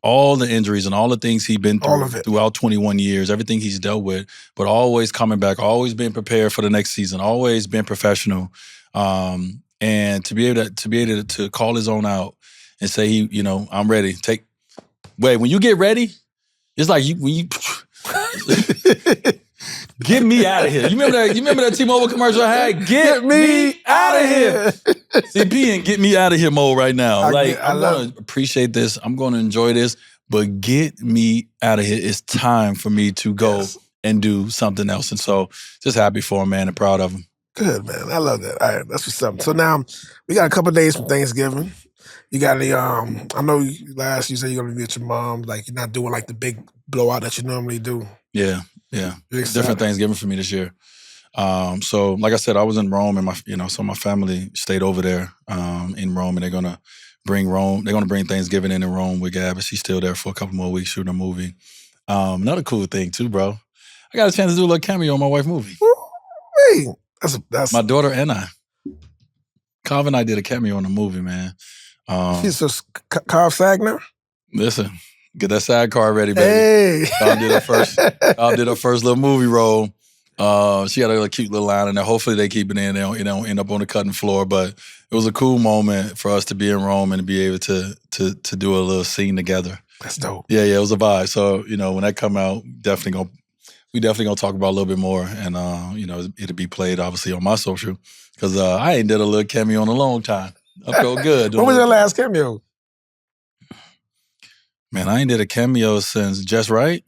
all the injuries and all the things he's been through throughout 21 years, everything he's dealt with, but always coming back, always being prepared for the next season, always being professional. And to be able to call his own out and say, I'm ready. When you get ready, it's like when you get me out of here. You remember that T-Mobile commercial I had? Get me out of here. CP and get me out of here mode right now. I'm going to appreciate this. I'm going to enjoy this. But get me out of here. It's time for me to go and do something else. And so just happy for him, man, and proud of him. Good, man. I love that. All right, that's what's up. So now we got a couple of days from Thanksgiving. You got I know last you said you're going to be with your mom. You're not doing the big blowout that you normally do. Yeah. Different Thanksgiving for me this year. So like I said, I was in Rome and so my family stayed over there in Rome, and they're gonna bring Thanksgiving in Rome with Gab, and she's still there for a couple more weeks shooting a movie. Another cool thing too, bro. I got a chance to do a little cameo on my wife's movie. Hey, that's my daughter and I. Carv and I did a cameo on the movie, man. She's so Carv Sagner. Listen. Get that sidecar ready, baby. Hey. I did her first little movie role. She had a little cute little line in there. Hopefully they keep it in. They don't end up on the cutting floor. But it was a cool moment for us to be in Rome and to be able to do a little scene together. That's dope. Yeah, it was a vibe. So, when that come out, we definitely gonna talk about it a little bit more. And it'll be played obviously on my social. Because I ain't did a little cameo in a long time. I feel good. When was your last cameo? Man, I ain't did a cameo since Just Right.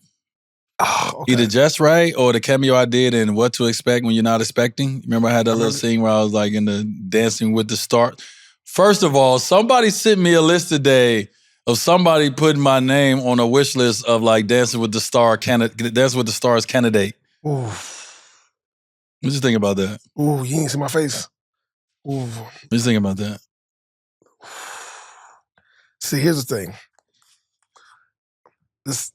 Oh, okay. Either Just Right or the cameo I did in What to Expect When You're Not Expecting. Remember I had that little scene where I was in the Dancing with the Stars. First of all, somebody sent me a list today of somebody putting my name on a wish list of Dancing with the Stars candidate. Ooh. What you think about that? Ooh, you ain't see my face. Ooh. What you think about that? See, here's the thing. this.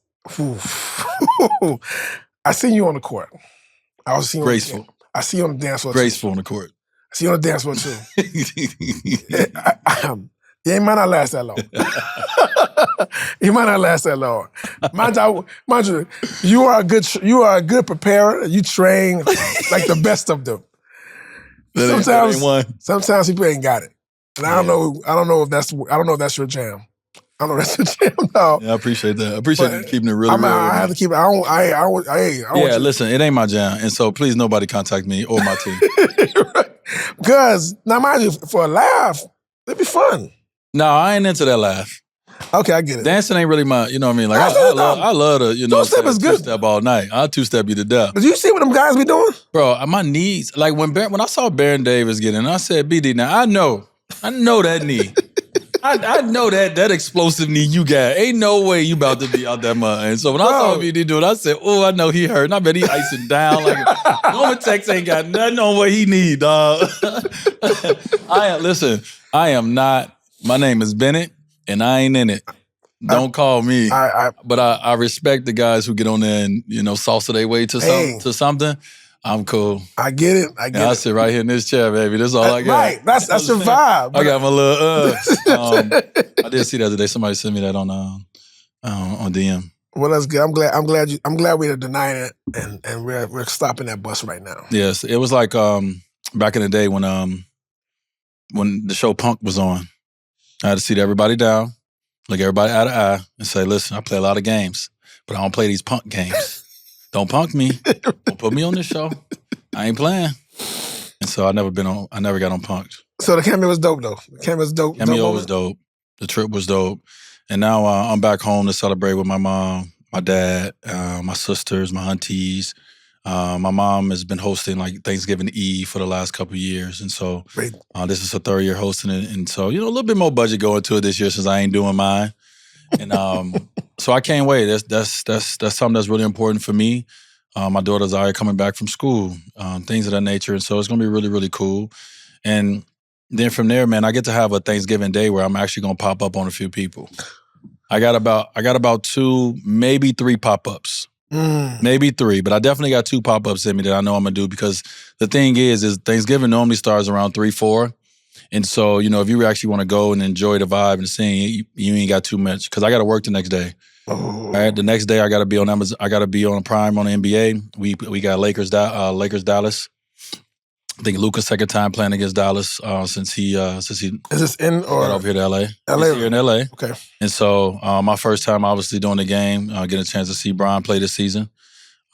I seen you on the court. I was seeing you Graceful. I see you on the dance floor. Graceful on the court. I see you on the dance floor too. You might not last that long. You might not last that long. Mind you, you are a good preparer. You train like the best of them. Sometimes people ain't got it, and I don't know if that's your jam. I don't know if that's your jam. No. Yeah, I appreciate that. I appreciate you keeping it really real. I have to keep it. Yeah, listen, it ain't my jam, and so please nobody contact me or my team. Because now, mind you, for a laugh, it'd be fun. No, I ain't into that laugh. Okay, I get it. Dancing ain't really my, you know what I mean? Like I love to, two-step is good. Two-step all night. I'll two-step you to death. But you see what them guys be doing? Bro, my knees, like when I saw Baron Davis get in, I said, BD, now I know that knee. I know that explosive knee you got. Ain't no way you about to be out that mud. And so when I saw BD do it, I said, oh, I know he hurt. And I bet he icing down. Like Norman Tex ain't got nothing on what he need, dog. I am not. My name is Bennett, and I ain't in it. Don't call me. But I respect the guys who get on there and, salsa their way to something. I'm cool. I get it. I sit right here in this chair, baby. That's all I got. Right. That's your vibe. I got my little I did see the other day somebody sent me that on DM. Well, that's good. I'm glad we're denying it and we're stopping that bus right now. Yes. It was like back in the day when the show Punk was on. I had to sit everybody down, look everybody eye to eye, and say, listen, I play a lot of games, but I don't play these punk games. Don't punk me. Don't put me on this show. I ain't playing. And so I never got on punked. So the cameo was dope, though. The cameo was dope. Cameo was dope. The trip was dope. And now I'm back home to celebrate with my mom, my dad, my sisters, my aunties. My mom has been hosting like Thanksgiving Eve for the last couple of years. And so this is her third year hosting it. And so, a little bit more budget going to it this year since I ain't doing mine. And so I can't wait. That's something that's really important for me. My daughter's already coming back from school, things of that nature. And so it's going to be really, really cool. And then from there, man, I get to have a Thanksgiving day where I'm actually going to pop up on a few people. I got about 2, maybe 3 pop-ups. Maybe 3, but I definitely got 2 pop-ups in me that I know I'm going to do because the thing is Thanksgiving normally starts around 3, 4. And so, if you actually want to go and enjoy the vibe and sing, you ain't got too much because I got to work the next day. Oh. Right? The next day I got to be on Amazon. I got to be on Prime on the NBA. We got Lakers Dallas. I think Luka's second time playing against Dallas since he is this in or got over here to LA. LA. He's here in LA. Okay. And so my first time obviously doing the game, getting a chance to see Bron play this season.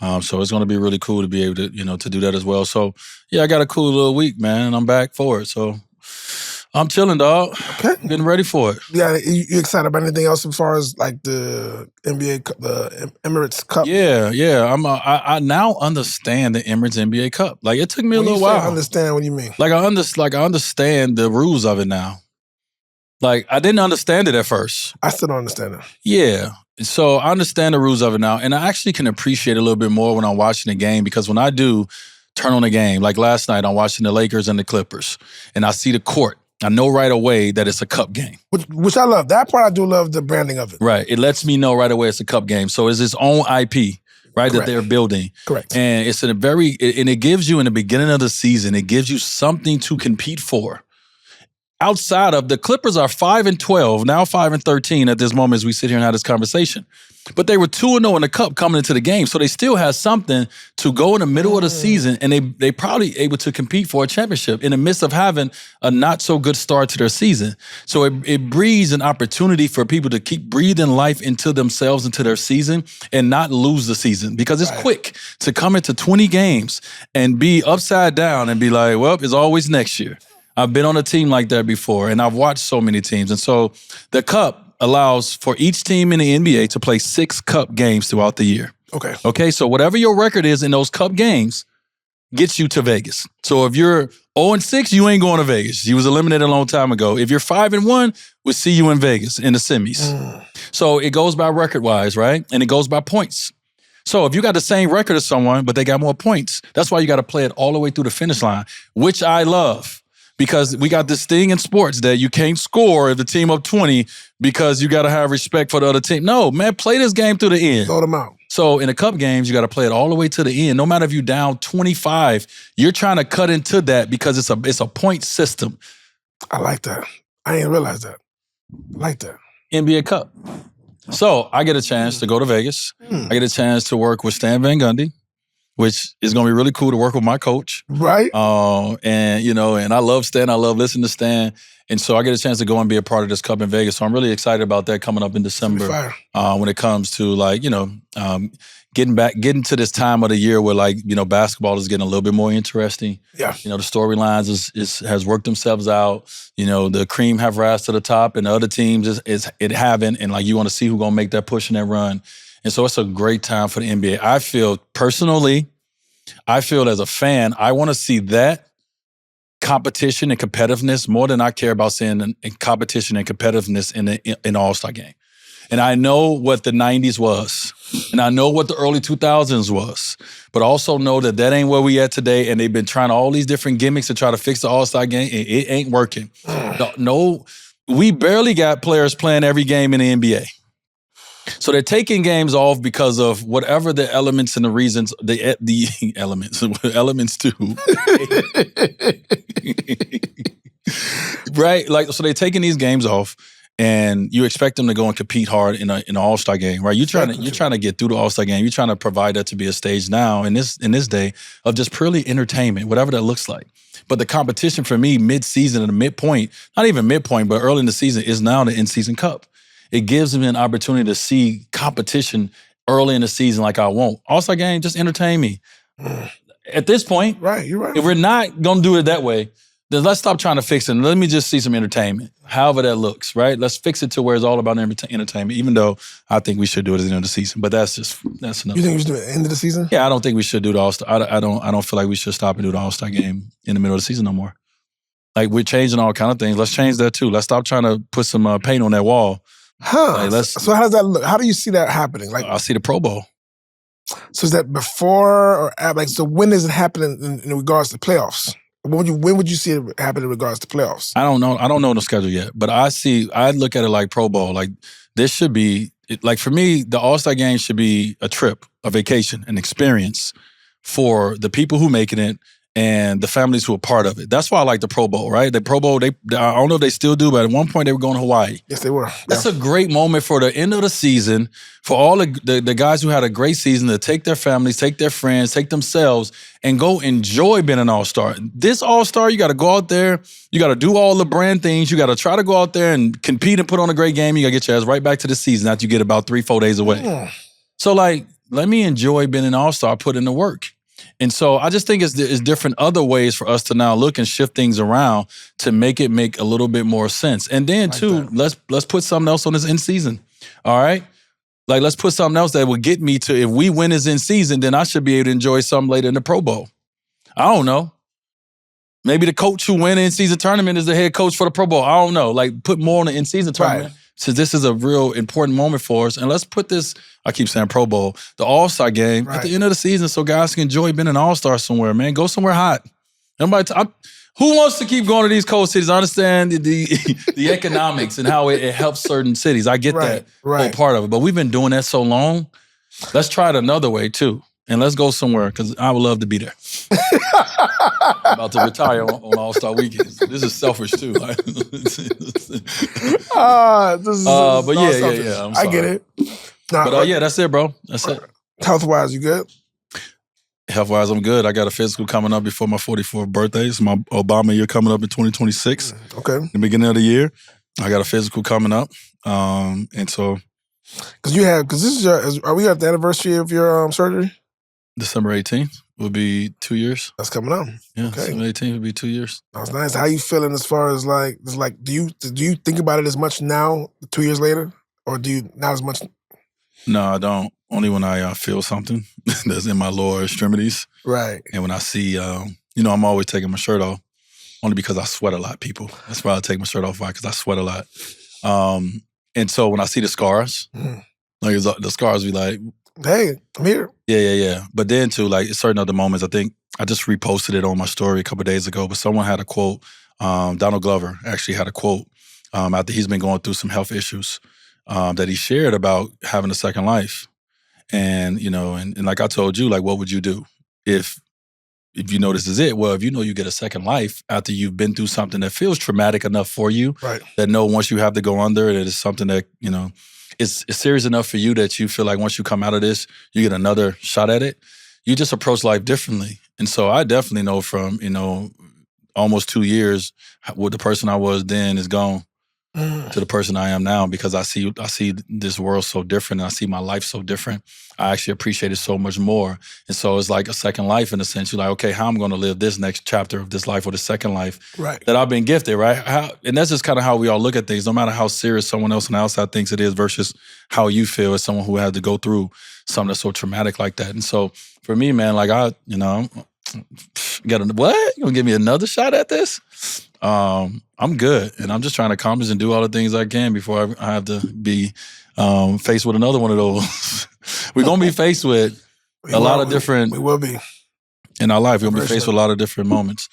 So it's going to be really cool to be able to to do that as well. So yeah, I got a cool little week, man, and I'm back for it. So I'm chilling, dog. Okay. Getting ready for it. Yeah, you excited about anything else as far as like the NBA, the Emirates Cup? Yeah. I now understand the Emirates NBA Cup. Like it took me a little while. I understand what you mean. Like I understand the rules of it now. Like I didn't understand it at first. I still don't understand it. Yeah. So I understand the rules of it now, and I actually can appreciate it a little bit more when I'm watching the game because when I do turn on the game, like last night, I'm watching the Lakers and the Clippers, and I see the court. I know right away that it's a cup game. Which I love. That part I do love the branding of it. Right. It lets me know right away it's a cup game. So it's its own IP, right, that they're building. Correct. And it's and it gives you in the beginning of the season, it gives you something to compete for. Outside of the Clippers are 5-12, now 5-13 at this moment as we sit here and have this conversation. But they were 2-0 in the cup coming into the game, so they still have something to go in the middle of the season, and they probably able to compete for a championship in the midst of having a not so good start to their season. So it breeds an opportunity for people to keep breathing life into themselves, into their season, and not lose the season because it's quick to come into 20 games and be upside down and be like, well, it's always next year. I've been on a team like that before, and I've watched so many teams. And so the Cup allows for each team in the NBA to play 6 Cup games throughout the year. Okay, so whatever your record is in those Cup games gets you to Vegas. So if you're 0-6, you ain't going to Vegas. You was eliminated a long time ago. If you're 5-1, we'll see you in Vegas in the semis. So it goes by record-wise, right? And it goes by points. So if you got the same record as someone, but they got more points, that's why you got to play it all the way through the finish line, which I love. Because we got this thing in sports that you can't score if the team up 20 because you got to have respect for the other team. No, man, play this game through the end. Throw them out. So in the Cup games, you got to play it all the way to the end. No matter if you're down 25, you're trying to cut into that because it's a point system. I like that. I didn't realize that. I like that. NBA Cup. So I get a chance to go to Vegas. I get a chance to work with Stan Van Gundy, which is going to be really cool to work with my coach. Right. And I love Stan. I love listening to Stan. And so I get a chance to go and be a part of this Cup in Vegas. So I'm really excited about that coming up in December when it comes to getting to this time of the year where basketball is getting a little bit more interesting. Yeah. The storylines has worked themselves out. The cream have rise to the top and the other teams it haven't. And you want to see who's going to make that push and that run. And so it's a great time for the NBA. I feel as a fan, I want to see that competition and competitiveness more than I care about seeing competition and competitiveness in an All-Star game. And I know what the 90s was. And I know what the early 2000s was. But I also know that ain't where we at today. And they've been trying all these different gimmicks to try to fix the All-Star game. And it ain't working. No, we barely got players playing every game in the NBA. So they're taking games off because of whatever the elements and the reasons, the elements too. Right? So they're taking these games off and you expect them to go and compete hard in an All-Star game, right? You're trying to get through the All-Star game. You're trying to provide that to be a stage now in this day of just purely entertainment, whatever that looks like. But the competition for me mid-season and the midpoint, not even midpoint, but early in the season is now the in-season cup. It gives me an opportunity to see competition early in the season like I want. All-Star game, just entertain me. At this point, right, you're right. If we're not going to do it that way, then let's stop trying to fix it. Let me just see some entertainment, however that looks, right? Let's fix it to where it's all about entertainment, even though I think we should do it at the end of the season. But that's enough. You think we should do it at the end of the season? Yeah, I don't think we should do the All-Star. I don't feel like we should stop and do the All-Star game in the middle of the season no more. We're changing all kind of things. Let's change that too. Let's stop trying to put some paint on that wall. So how does that look? How do you see that happening? I see the Pro Bowl. So is that before or after? So when does it happen in regards to playoffs? When would you see it happen in regards to playoffs? I don't know. I don't know the schedule yet, but I look at it like Pro Bowl. This should be for me, the All-Star game should be a trip, a vacation, an experience for the people who making it and the families who are part of it. That's why I like the Pro Bowl, right? The Pro Bowl, I don't know if they still do, but at one point they were going to Hawaii. Yes, they were. That's a great moment for the end of the season, for all the guys who had a great season to take their families, take their friends, take themselves, and go enjoy being an All-Star. This All-Star, you got to go out there, you got to do all the brand things, you got to try to go out there and compete and put on a great game, you got to get your ass right back to the season after you get about 3-4 days away. So let me enjoy being an All-Star, put in the work. And so I just think it's different other ways for us to now look and shift things around to make it make a little bit more sense. And then let's put something else on this in season. All right? Let's put something else that will get me to, if we win this in season, then I should be able to enjoy something later in the Pro Bowl. I don't know. Maybe the coach who win the in-season tournament is the head coach for the Pro Bowl. I don't know. Put more on the in-season tournament. Since this is a real important moment for us. And let's put this, I keep saying Pro Bowl, the All-Star game at the end of the season so guys can enjoy being an All-Star somewhere, man. Go somewhere hot. Who wants to keep going to these cold cities? I understand the economics and how it helps certain cities. I get that whole part of it. But we've been doing that so long. Let's try it another way, too. And let's go somewhere, because I would love to be there. I'm about to retire on All-Star weekends. This is selfish, too. But yeah. I'm sorry. I get it. That's it, bro. That's it. Health-wise, you good? Health-wise, I'm good. I got a physical coming up before my 44th birthday. It's my Obama year coming up in 2026. Okay. The beginning of the year. I got a physical coming up. And so... Because this is are we at the anniversary of your surgery? December 18th will be 2 years. That's coming up. Yeah, okay. December 18th will be 2 years. That's nice. How you feeling as far as do you think about it as much now, 2 years later? Or do you not as much? No, I don't. Only when I feel something that's in my lower extremities. Right. And when I see, I'm always taking my shirt off. Only because I sweat a lot, people. That's why I take my shirt off, because I sweat a lot. And so when I see the scars, the scars be like, hey, I'm here. Yeah. But then too, certain other moments, I think I just reposted it on my story a couple of days ago, but someone had a quote Donald Glover actually had a quote after he's been going through some health issues that he shared about having a second life. And, you know, and like I told you, like, what would you do if you know this is it? Well, if you know you get a second life after you've been through something that feels traumatic enough for you, Right. that once you have to go under it, it is something that, you know, it's serious enough for you that you feel like once you come out of this, you get another shot at it. You just approach life differently. And so I definitely know from, you know, almost 2 years, what the person I was then is gone to the person I am now, because I see this world so different and I see my life so different. I actually appreciate it so much more. And so it's like a second life in a sense. You're like, okay, how I'm going to live this next chapter of this life, or the second life that I've been gifted, right? And that's just kind of how we all look at things, no matter how serious someone else on the outside thinks it is versus how you feel as someone who had to go through something that's so traumatic like that. And so for me, man, like what? You gonna give me another shot at this? I'm good, and I'm just trying to accomplish and do all the things I can before I have to be faced with another one of those. We're gonna be faced with a lot of different. We will be in our life. We're gonna be faced with a lot of different moments.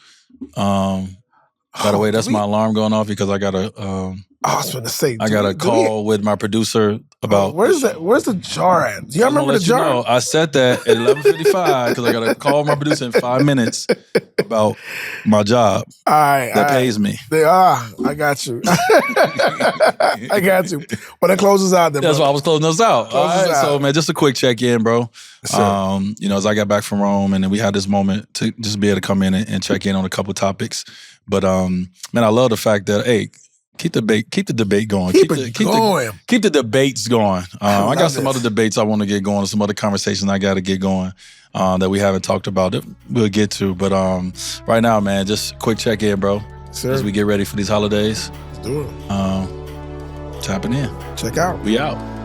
By the way, that's my alarm going off because I gotta. I was going to say, I got a call with my producer about. Where's the jar at? Do you remember the jar? You know, I said that at 11:55 because I got to call my producer in 5 minutes about my job that pays me. I got you. I got you. Well, that closes out then, That's why I was closing us out. All right, out. so man, just a quick check-in, bro. You know, as I got back from Rome, and then we had this moment to just be able to come in and check in on a couple topics. But man, I love the fact that, hey, keep the debate going. Keep the debates going. I got some other debates I want to get going, some other conversations I got to get going that we haven't talked about that we'll get to. But right now, man, just quick check in, bro. Sir. As we get ready for these holidays. Let's do it. Tapping in. Check out. We out.